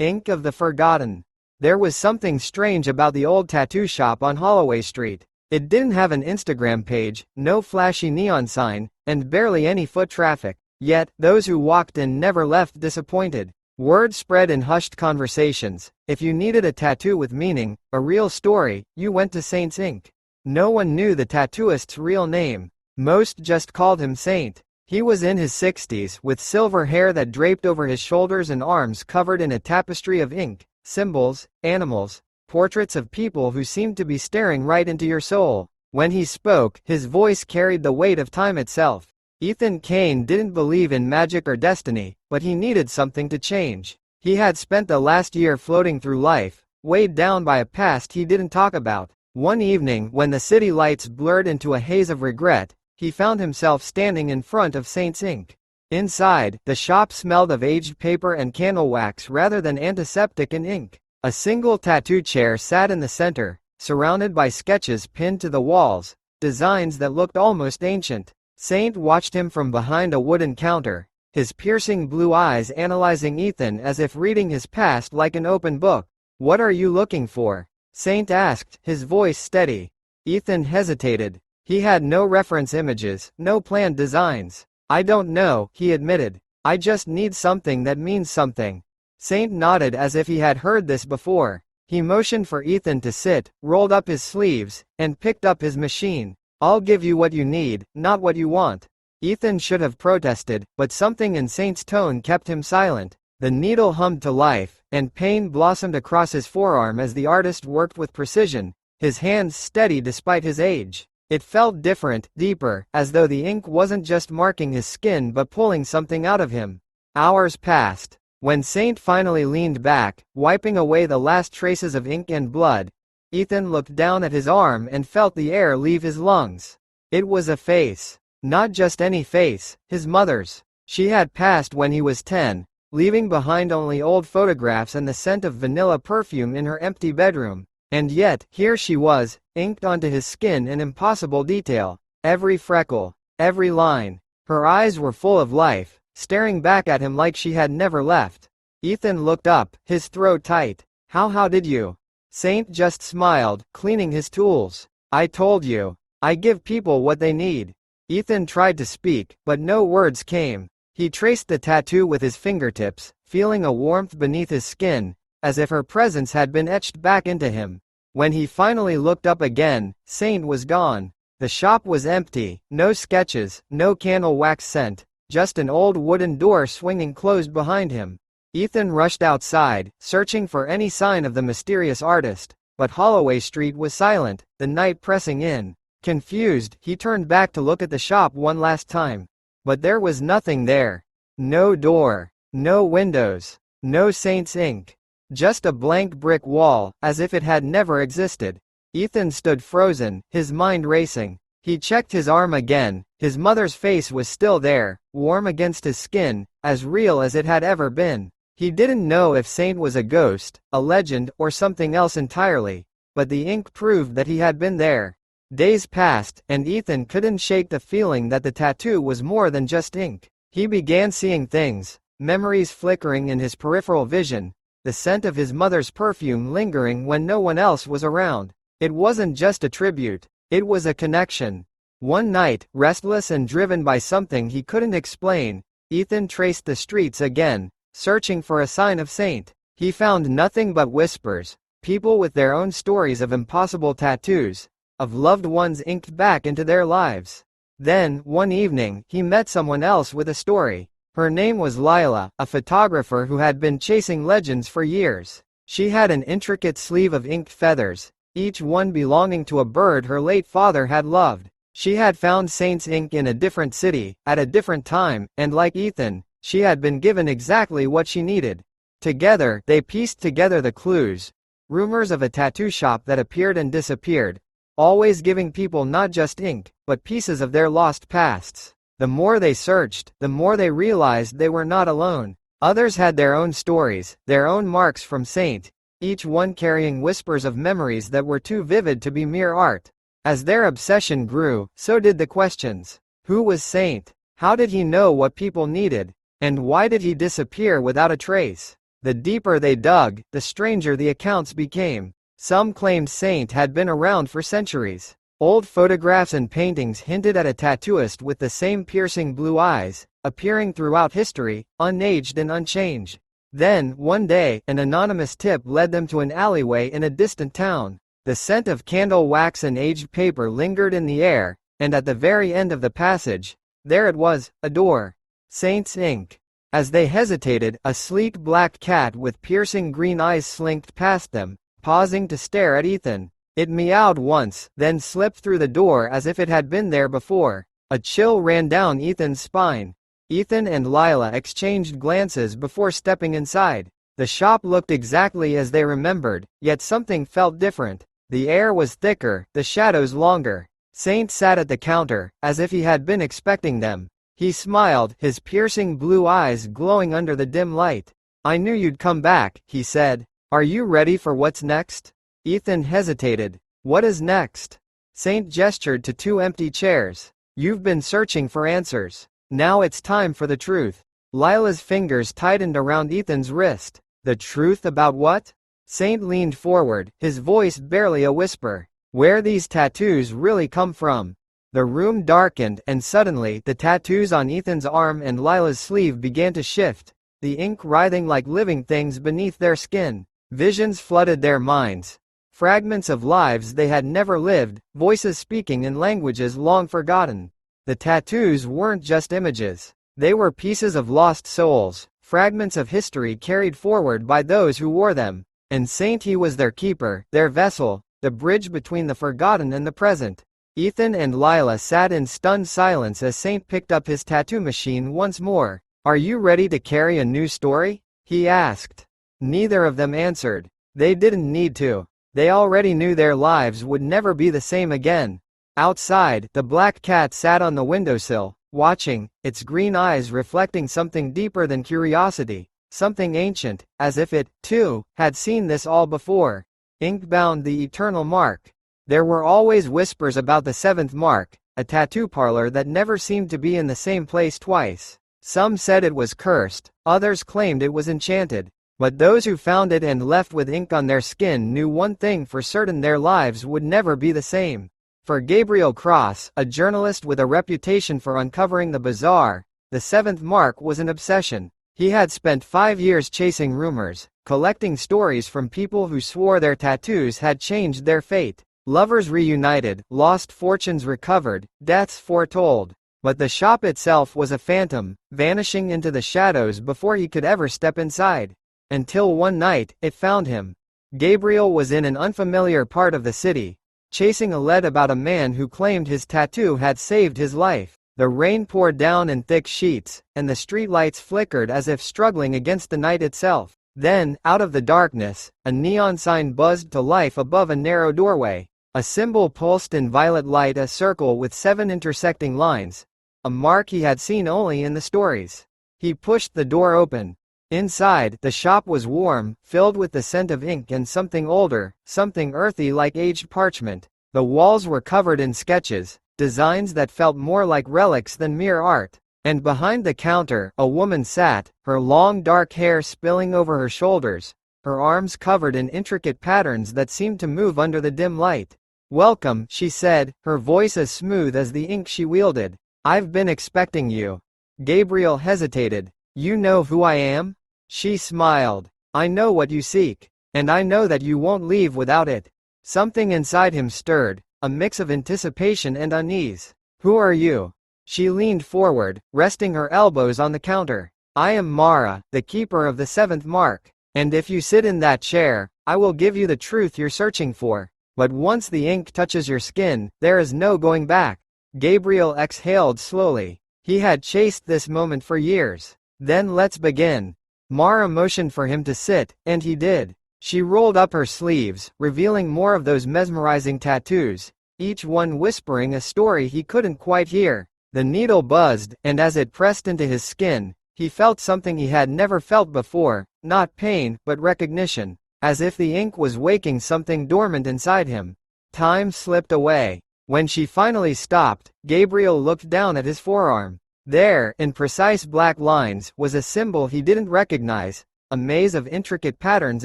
Ink of the Forgotten. There was something strange about the old tattoo shop on Holloway Street. It didn't have an Instagram page, no flashy neon sign, and barely any foot traffic. Yet, those who walked in never left disappointed. Word spread in hushed conversations. If you needed a tattoo with meaning, a real story, you went to Saint's Ink. No one knew the tattooist's real name. Most just called him Saint. He was in his 60s, with silver hair that draped over his shoulders and arms covered in a tapestry of ink, symbols, animals, portraits of people who seemed to be staring right into your soul. When he spoke, his voice carried the weight of time itself. Ethan Kane didn't believe in magic or destiny, but he needed something to change. He had spent the last year floating through life, weighed down by a past he didn't talk about. One evening, when the city lights blurred into a haze of regret, he found himself standing in front of Saint's Ink. Inside, the shop smelled of aged paper and candle wax rather than antiseptic and ink. A single tattoo chair sat in the center, surrounded by sketches pinned to the walls, designs that looked almost ancient. Saint watched him from behind a wooden counter, his piercing blue eyes analyzing Ethan as if reading his past like an open book. "What are you looking for?" Saint asked, his voice steady. Ethan hesitated. He had no reference images, no planned designs. "I don't know," he admitted. "I just need something that means something." Saint nodded as if he had heard this before. He motioned for Ethan to sit, rolled up his sleeves, and picked up his machine. "I'll give you what you need, not what you want." Ethan should have protested, but something in Saint's tone kept him silent. The needle hummed to life, and pain blossomed across his forearm as the artist worked with precision, his hands steady despite his age. It felt different, deeper, as though the ink wasn't just marking his skin but pulling something out of him. Hours passed. When Saint finally leaned back, wiping away the last traces of ink and blood, Ethan looked down at his arm and felt the air leave his lungs. It was a face. Not just any face, his mother's. She had passed when he was 10, leaving behind only old photographs and the scent of vanilla perfume in her empty bedroom. And yet, here she was, inked onto his skin in impossible detail. Every freckle, every line. Her eyes were full of life, staring back at him like she had never left. Ethan looked up, his throat tight. How did you?" Saint just smiled, cleaning his tools. "I told you. I give people what they need." Ethan tried to speak, but no words came. He traced the tattoo with his fingertips, feeling a warmth beneath his skin, as if her presence had been etched back into him. When he finally looked up again, Saint was gone. The shop was empty, no sketches, no candle wax scent, just an old wooden door swinging closed behind him. Ethan rushed outside, searching for any sign of the mysterious artist, but Holloway Street was silent, the night pressing in. Confused, he turned back to look at the shop one last time. But there was nothing there. No door, no windows, no Saint's Ink. Just a blank brick wall, as if it had never existed. Ethan stood frozen, his mind racing. He checked his arm again. His mother's face was still there, warm against his skin, as real as it had ever been. He didn't know if Saint was a ghost, a legend, or something else entirely, but the ink proved that he had been there. Days passed, and Ethan couldn't shake the feeling that the tattoo was more than just ink. He began seeing things, memories flickering in his peripheral vision, the scent of his mother's perfume lingering when no one else was around. It wasn't just a tribute, it was a connection. One night, restless and driven by something he couldn't explain, Ethan traced the streets again, searching for a sign of Saint. He found nothing but whispers, people with their own stories of impossible tattoos, of loved ones inked back into their lives. Then, one evening, he met someone else with a story. Her name was Lila, a photographer who had been chasing legends for years. She had an intricate sleeve of inked feathers, each one belonging to a bird her late father had loved. She had found Saint's Ink in a different city, at a different time, and like Ethan, she had been given exactly what she needed. Together, they pieced together the clues. Rumors of a tattoo shop that appeared and disappeared, always giving people not just ink, but pieces of their lost pasts. The more they searched, the more they realized they were not alone. Others had their own stories, their own marks from Saint, each one carrying whispers of memories that were too vivid to be mere art. As their obsession grew, so did the questions. Who was Saint? How did he know what people needed? And why did he disappear without a trace? The deeper they dug, the stranger the accounts became. Some claimed Saint had been around for centuries. Old photographs and paintings hinted at a tattooist with the same piercing blue eyes, appearing throughout history, unaged and unchanged. Then, one day, an anonymous tip led them to an alleyway in a distant town. The scent of candle wax and aged paper lingered in the air, and at the very end of the passage, there it was, a door. Saint's Ink. As they hesitated, a sleek black cat with piercing green eyes slinked past them, pausing to stare at Ethan. It meowed once, then slipped through the door as if it had been there before. A chill ran down Ethan's spine. Ethan and Lila exchanged glances before stepping inside. The shop looked exactly as they remembered, yet something felt different. The air was thicker, the shadows longer. Saint sat at the counter, as if he had been expecting them. He smiled, his piercing blue eyes glowing under the dim light. "I knew you'd come back," he said. "Are you ready for what's next?" Ethan hesitated. "What is next?" Saint gestured to two empty chairs. "You've been searching for answers. Now it's time for the truth." Lila's fingers tightened around Ethan's wrist. "The truth about what?" Saint leaned forward, his voice barely a whisper. "Where these tattoos really come from." The room darkened, and suddenly, the tattoos on Ethan's arm and Lila's sleeve began to shift, the ink writhing like living things beneath their skin. Visions flooded their minds. Fragments of lives they had never lived, voices speaking in languages long forgotten. The tattoos weren't just images. They were pieces of lost souls, fragments of history carried forward by those who wore them. And Saint, he was their keeper, their vessel, the bridge between the forgotten and the present. Ethan and Lila sat in stunned silence as Saint picked up his tattoo machine once more. "Are you ready to carry a new story?" he asked. Neither of them answered. They didn't need to. They already knew their lives would never be the same again. Outside, the black cat sat on the windowsill, watching, its green eyes reflecting something deeper than curiosity, something ancient, as if it, too, had seen this all before. Ink bound the eternal mark. There were always whispers about the seventh mark, a tattoo parlor that never seemed to be in the same place twice. Some said it was cursed, others claimed it was enchanted. But those who found it and left with ink on their skin knew one thing for certain: their lives would never be the same. For Gabriel Cross, a journalist with a reputation for uncovering the bizarre, the seventh mark was an obsession. He had spent 5 years chasing rumors, collecting stories from people who swore their tattoos had changed their fate. Lovers reunited, lost fortunes recovered, deaths foretold. But the shop itself was a phantom, vanishing into the shadows before he could ever step inside. Until one night, it found him. Gabriel was in an unfamiliar part of the city, chasing a lead about a man who claimed his tattoo had saved his life. The rain poured down in thick sheets, and the streetlights flickered as if struggling against the night itself. Then, out of the darkness, a neon sign buzzed to life above a narrow doorway. A symbol pulsed in violet light, a circle with 7 intersecting lines. A mark he had seen only in the stories. He pushed the door open. Inside, the shop was warm, filled with the scent of ink and something older, something earthy like aged parchment. The walls were covered in sketches, designs that felt more like relics than mere art. And behind the counter, a woman sat, her long dark hair spilling over her shoulders, her arms covered in intricate patterns that seemed to move under the dim light. "Welcome," she said, her voice as smooth as the ink she wielded. "I've been expecting you." Gabriel hesitated. "You know who I am?" She smiled. "I know what you seek. And I know that you won't leave without it." Something inside him stirred, a mix of anticipation and unease. "Who are you?" She leaned forward, resting her elbows on the counter. "I am Mara, the keeper of the seventh mark. And if you sit in that chair, I will give you the truth you're searching for. But once the ink touches your skin, there is no going back." Gabriel exhaled slowly. He had chased this moment for years. "Then let's begin." Mara motioned for him to sit, and he did. She rolled up her sleeves, revealing more of those mesmerizing tattoos, each one whispering a story he couldn't quite hear. The needle buzzed, and as it pressed into his skin, he felt something he had never felt before, not pain, but recognition, as if the ink was waking something dormant inside him. Time slipped away. When she finally stopped, Gabriel looked down at his forearm. There, in precise black lines, was a symbol he didn't recognize, a maze of intricate patterns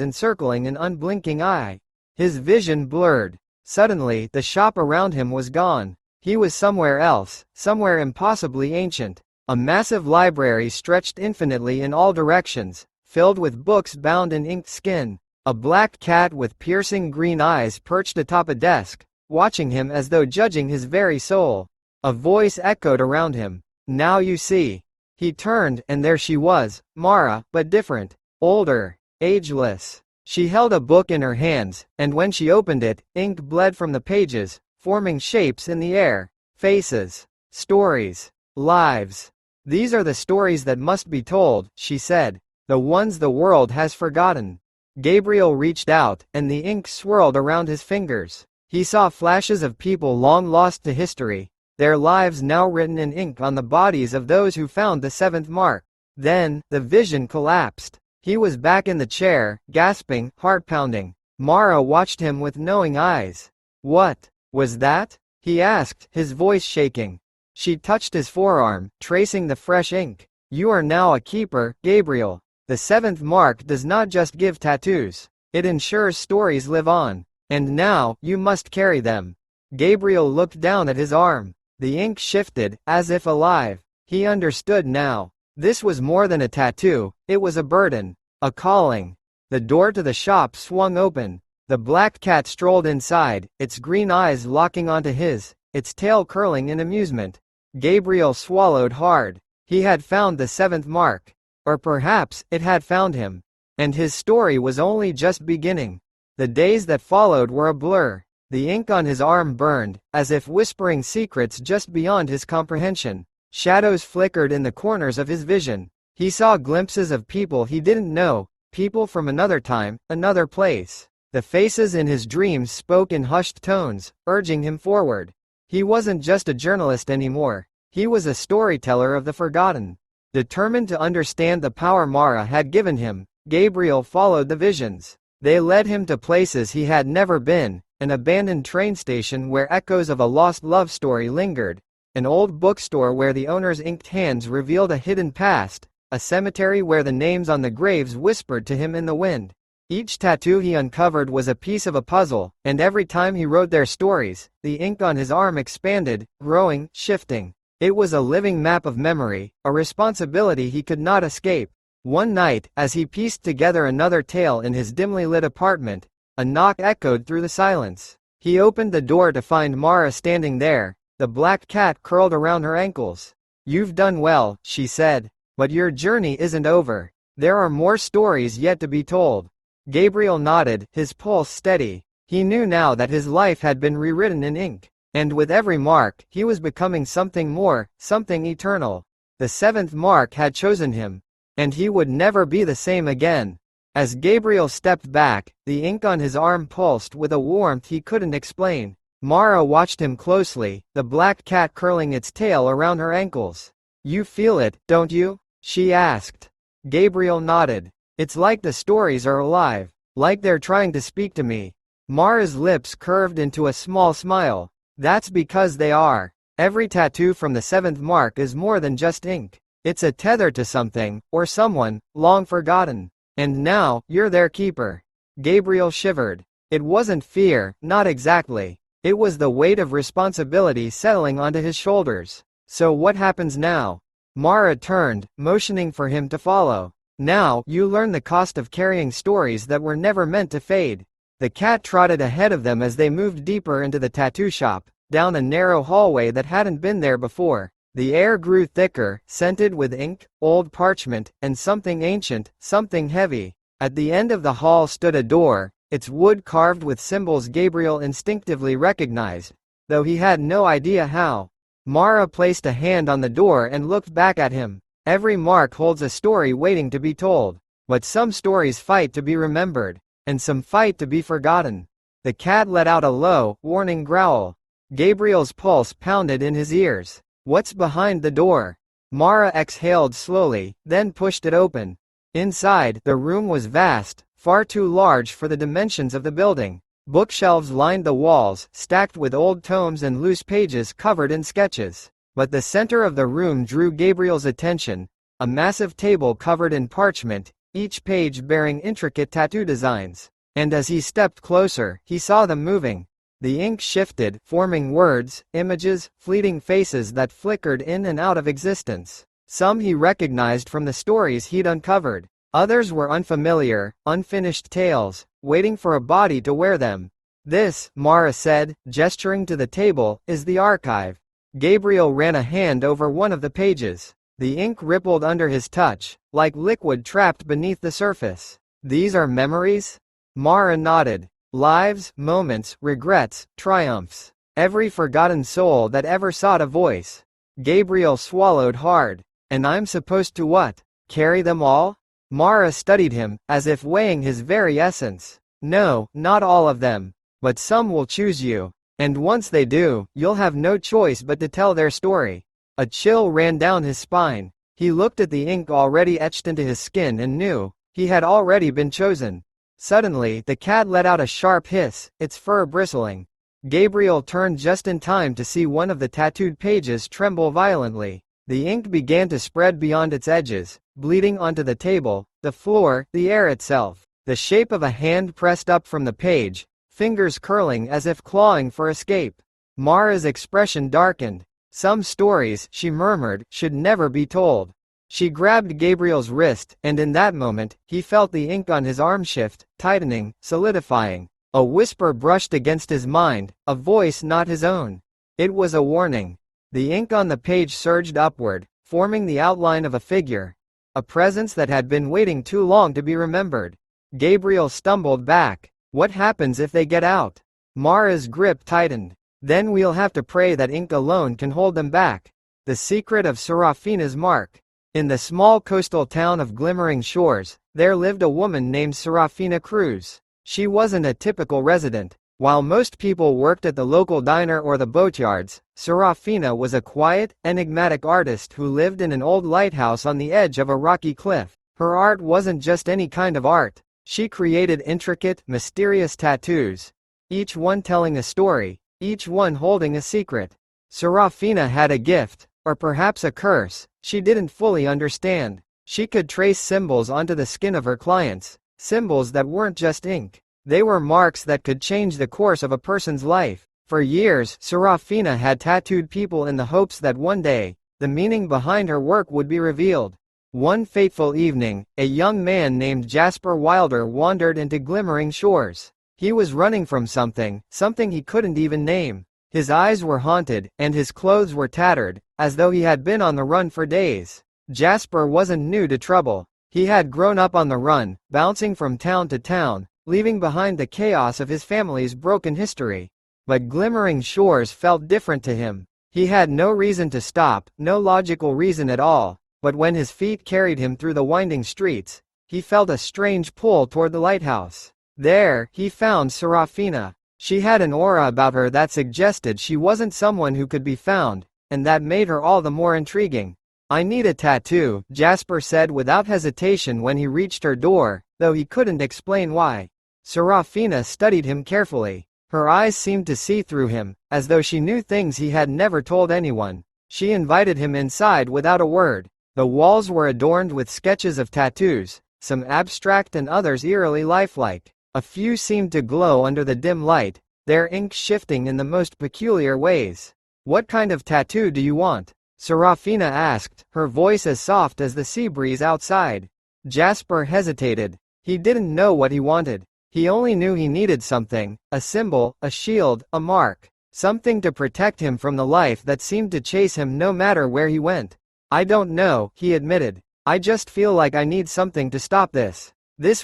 encircling an unblinking eye. His vision blurred. Suddenly, the shop around him was gone. He was somewhere else, somewhere impossibly ancient. A massive library stretched infinitely in all directions, filled with books bound in inked skin. A black cat with piercing green eyes perched atop a desk, watching him as though judging his very soul. A voice echoed around him. "Now you see." He turned, and there she was, Mara, but different. Older. Ageless. She held a book in her hands, and when she opened it, ink bled from the pages, forming shapes in the air. Faces. Stories. Lives. "These are the stories that must be told," she said. "The ones the world has forgotten." Gabriel reached out, and the ink swirled around his fingers. He saw flashes of people long lost to history, their lives now written in ink on the bodies of those who found the seventh mark. Then, the vision collapsed. He was back in the chair, gasping, heart pounding. Mara watched him with knowing eyes. "What was that?" he asked, his voice shaking. She touched his forearm, tracing the fresh ink. "You are now a keeper, Gabriel. The seventh mark does not just give tattoos. It ensures stories live on. And now, you must carry them." Gabriel looked down at his arm. The ink shifted, as if alive. He understood now. This was more than a tattoo, it was a burden. A calling. The door to the shop swung open. The black cat strolled inside, its green eyes locking onto his, its tail curling in amusement. Gabriel swallowed hard. He had found the seventh mark. Or perhaps, it had found him. And his story was only just beginning. The days that followed were a blur. The ink on his arm burned, as if whispering secrets just beyond his comprehension. Shadows flickered in the corners of his vision. He saw glimpses of people he didn't know, people from another time, another place. The faces in his dreams spoke in hushed tones, urging him forward. He wasn't just a journalist anymore. He was a storyteller of the forgotten. Determined to understand the power Mara had given him, Gabriel followed the visions. They led him to places he had never been, an abandoned train station where echoes of a lost love story lingered, an old bookstore where the owner's inked hands revealed a hidden past, a cemetery where the names on the graves whispered to him in the wind. Each tattoo he uncovered was a piece of a puzzle, and every time he wrote their stories, the ink on his arm expanded, growing, shifting. It was a living map of memory, a responsibility he could not escape. One night, as he pieced together another tale in his dimly lit apartment, a knock echoed through the silence. He opened the door to find Mara standing there, the black cat curled around her ankles. "You've done well," she said. "But your journey isn't over. There are more stories yet to be told." Gabriel nodded, his pulse steady. He knew now that his life had been rewritten in ink. And with every mark, he was becoming something more, something eternal. The seventh mark had chosen him. And he would never be the same again. As Gabriel stepped back, the ink on his arm pulsed with a warmth he couldn't explain. Mara watched him closely, the black cat curling its tail around her ankles. "You feel it, don't you?" she asked. Gabriel nodded. "It's like the stories are alive, like they're trying to speak to me." Mara's lips curved into a small smile. "That's because they are. Every tattoo from the seventh mark is more than just ink. It's a tether to something, or someone, long forgotten. And now, you're their keeper." Gabriel shivered. It wasn't fear, not exactly. It was the weight of responsibility settling onto his shoulders. "So what happens now?" Mara turned, motioning for him to follow. "Now, you learn the cost of carrying stories that were never meant to fade." The cat trotted ahead of them as they moved deeper into the tattoo shop, down a narrow hallway that hadn't been there before. The air grew thicker, scented with ink, old parchment, and something ancient, something heavy. At the end of the hall stood a door, its wood carved with symbols Gabriel instinctively recognized, though he had no idea how. Mara placed a hand on the door and looked back at him. Every mark holds a story waiting to be told. But some stories fight to be remembered, and some fight to be forgotten. The cat let out a low, warning growl. Gabriel's pulse pounded in his ears. "What's behind the door?" Mara exhaled slowly, then pushed it open. Inside, the room was vast, far too large for the dimensions of the building. Bookshelves lined the walls, stacked with old tomes and loose pages covered in sketches. But the center of the room drew Gabriel's attention, a massive table covered in parchment, each page bearing intricate tattoo designs. And as he stepped closer, he saw them moving. The ink shifted, forming words, images, fleeting faces that flickered in and out of existence. Some he recognized from the stories he'd uncovered. Others were unfamiliar, unfinished tales, waiting for a body to wear them. This, Mara said, gesturing to the table, is the archive. Gabriel ran a hand over one of the pages. The ink rippled under his touch, like liquid trapped beneath the surface. These are memories? Mara nodded. Lives, moments, regrets, triumphs. Every forgotten soul that ever sought a voice. Gabriel swallowed hard. And I'm supposed to what? Carry them all? Mara studied him, as if weighing his very essence. No, not all of them. But some will choose you. And once they do, you'll have no choice but to tell their story. A chill ran down his spine. He looked at the ink already etched into his skin and knew he had already been chosen. Suddenly, the cat let out a sharp hiss, its fur bristling. Gabriel turned just in time to see one of the tattooed pages tremble violently. The ink began to spread beyond its edges, bleeding onto the table, the floor, the air itself. The shape of a hand pressed up from the page, fingers curling as if clawing for escape. Mara's expression darkened. Some stories, she murmured, should never be told. She grabbed Gabriel's wrist, and in that moment, he felt the ink on his arm shift, tightening, solidifying. A whisper brushed against his mind, a voice not his own. It was a warning. The ink on the page surged upward, forming the outline of a figure. A presence that had been waiting too long to be remembered. Gabriel stumbled back. What happens if they get out? Mara's grip tightened. Then we'll have to pray that ink alone can hold them back. The secret of Serafina's mark. In the small coastal town of Glimmering Shores, there lived a woman named Serafina Cruz. She wasn't a typical resident. While most people worked at the local diner or the boatyards, Serafina was a quiet, enigmatic artist who lived in an old lighthouse on the edge of a rocky cliff. Her art wasn't just any kind of art. She created intricate, mysterious tattoos, each one telling a story, each one holding a secret. Serafina had a gift, or perhaps a curse, she didn't fully understand. She could trace symbols onto the skin of her clients, symbols that weren't just ink. They were marks that could change the course of a person's life. For years, Serafina had tattooed people in the hopes that one day, the meaning behind her work would be revealed. One fateful evening, a young man named Jasper Wilder wandered into Glimmering Shores. He was running from something he couldn't even name. His eyes were haunted, and his clothes were tattered, as though he had been on the run for days. Jasper wasn't new to trouble. He had grown up on the run, bouncing from town to town, leaving behind the chaos of his family's broken history. But Glimmering Shores felt different to him. He had no reason to stop, no logical reason at all. But when his feet carried him through the winding streets, he felt a strange pull toward the lighthouse. There, he found Serafina. She had an aura about her that suggested she wasn't someone who could be found, and that made her all the more intriguing. I need a tattoo, Jasper said without hesitation when he reached her door, though he couldn't explain why. Serafina studied him carefully. Her eyes seemed to see through him, as though she knew things he had never told anyone. She invited him inside without a word. The walls were adorned with sketches of tattoos, some abstract and others eerily lifelike. A few seemed to glow under the dim light, their ink shifting in the most peculiar ways. What kind of tattoo do you want? Serafina asked, her voice as soft as the sea breeze outside. Jasper hesitated. He didn't know what he wanted. He only knew he needed something, a symbol, a shield, a mark. Something to protect him from the life that seemed to chase him no matter where he went. I don't know, he admitted. I just feel like I need something to stop this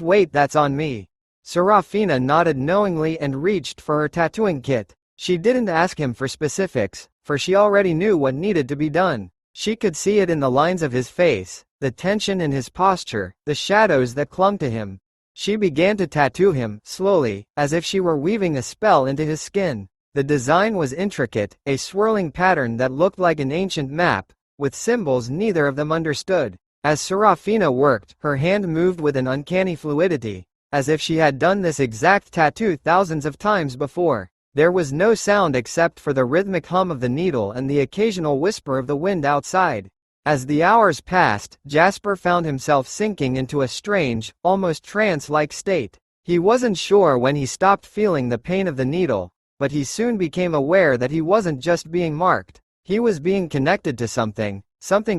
weight that's on me. Serafina nodded knowingly and reached for her tattooing kit. She didn't ask him for specifics, for she already knew what needed to be done. She could see it in the lines of his face, the tension in his posture, the shadows that clung to him. She began to tattoo him, slowly, as if she were weaving a spell into his skin. The design was intricate, a swirling pattern that looked like an ancient map, with symbols neither of them understood. As Serafina worked, her hand moved with an uncanny fluidity, as if she had done this exact tattoo thousands of times before. There was no sound except for the rhythmic hum of the needle and the occasional whisper of the wind outside. As the hours passed, Jasper found himself sinking into a strange, almost trance-like state. He wasn't sure when he stopped feeling the pain of the needle, but he soon became aware that he wasn't just being marked. He was being connected to something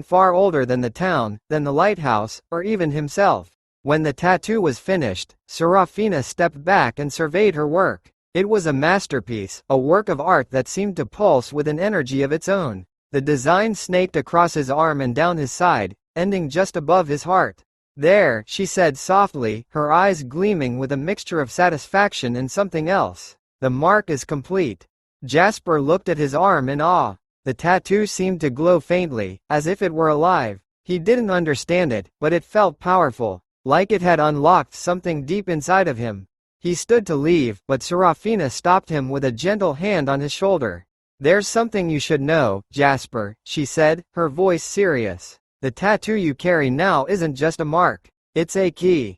far older than the town, than the lighthouse, or even himself. When the tattoo was finished, Serafina stepped back and surveyed her work. It was a masterpiece, a work of art that seemed to pulse with an energy of its own. The design snaked across his arm and down his side, ending just above his heart. "There," she said softly, her eyes gleaming with a mixture of satisfaction and something else. "The mark is complete." Jasper looked at his arm in awe. The tattoo seemed to glow faintly, as if it were alive. He didn't understand it, but it felt powerful, like it had unlocked something deep inside of him. He stood to leave, but Serafina stopped him with a gentle hand on his shoulder. "There's something you should know, Jasper," she said, her voice serious. "The tattoo you carry now isn't just a mark. It's a key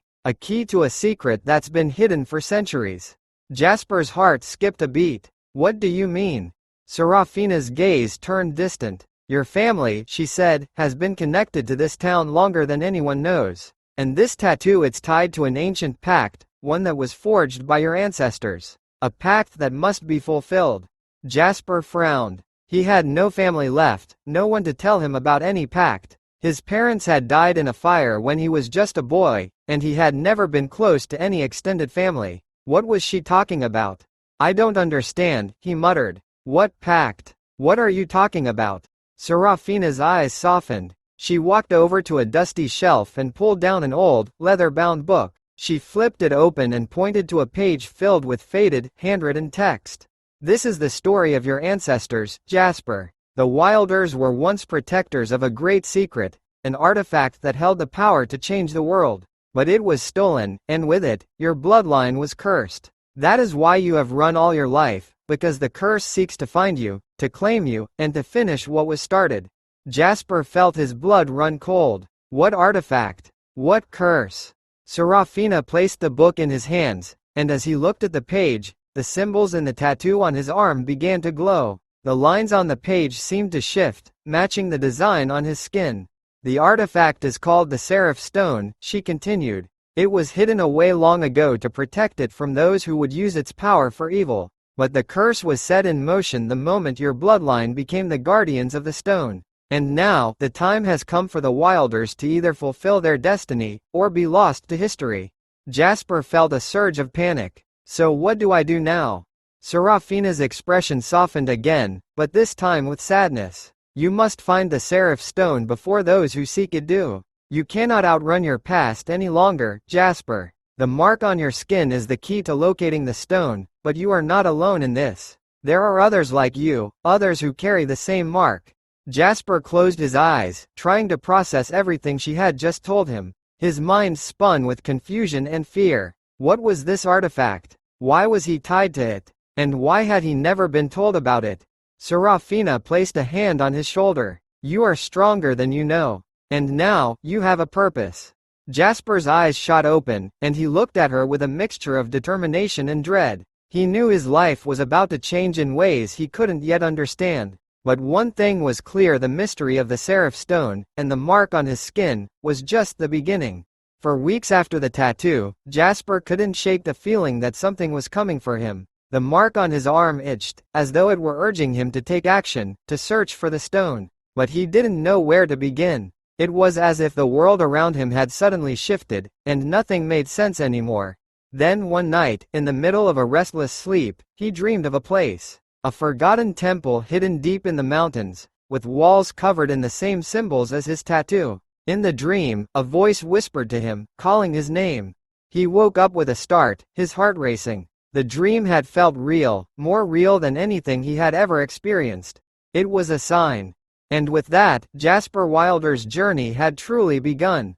to a secret that's been hidden for centuries." Jasper's heart skipped a beat. "What do you mean?" Serafina's gaze turned distant. "Your family," she said, "has been connected to this town longer than anyone knows. And this tattoo, it's tied to an ancient pact, one that was forged by your ancestors. A pact that must be fulfilled." Jasper frowned. He had no family left, no one to tell him about any pact. His parents had died in a fire when he was just a boy, and he had never been close to any extended family. What was she talking about? "I don't understand," he muttered. "What pact? What are you talking about?" Serafina's eyes softened. She walked over to a dusty shelf and pulled down an old, leather-bound book. She flipped it open and pointed to a page filled with faded, handwritten text. "This is the story of your ancestors, Jasper. The Wilders were once protectors of a great secret, an artifact that held the power to change the world. But it was stolen, and with it, your bloodline was cursed. That is why you have run all your life, because the curse seeks to find you, to claim you, and to finish what was started." Jasper felt his blood run cold. What artifact? What curse? Serafina placed the book in his hands, and as he looked at the page, the symbols in the tattoo on his arm began to glow. The lines on the page seemed to shift, matching the design on his skin. "The artifact is called the Seraph Stone," she continued. "It was hidden away long ago to protect it from those who would use its power for evil. But the curse was set in motion the moment your bloodline became the guardians of the stone. And now, the time has come for the Wilders to either fulfill their destiny, or be lost to history." Jasper felt a surge of panic. "So what do I do now?" Serafina's expression softened again, but this time with sadness. "You must find the Seraph Stone before those who seek it do. You cannot outrun your past any longer, Jasper. The mark on your skin is the key to locating the stone, but you are not alone in this. There are others like you, others who carry the same mark." Jasper closed his eyes, trying to process everything she had just told him. His mind spun with confusion and fear. What was this artifact? Why was he tied to it? And why had he never been told about it? Serafina placed a hand on his shoulder. "You are stronger than you know. And now, you have a purpose." Jasper's eyes shot open, and he looked at her with a mixture of determination and dread. He knew his life was about to change in ways he couldn't yet understand. But one thing was clear: the mystery of the Seraph Stone, and the mark on his skin, was just the beginning. For weeks after the tattoo, Jasper couldn't shake the feeling that something was coming for him. The mark on his arm itched, as though it were urging him to take action, to search for the stone. But he didn't know where to begin. It was as if the world around him had suddenly shifted, and nothing made sense anymore. Then one night, in the middle of a restless sleep, he dreamed of a place. A forgotten temple hidden deep in the mountains, with walls covered in the same symbols as his tattoo. In the dream, a voice whispered to him, calling his name. He woke up with a start, his heart racing. The dream had felt real, more real than anything he had ever experienced. It was a sign. And with that, Jasper Wilder's journey had truly begun.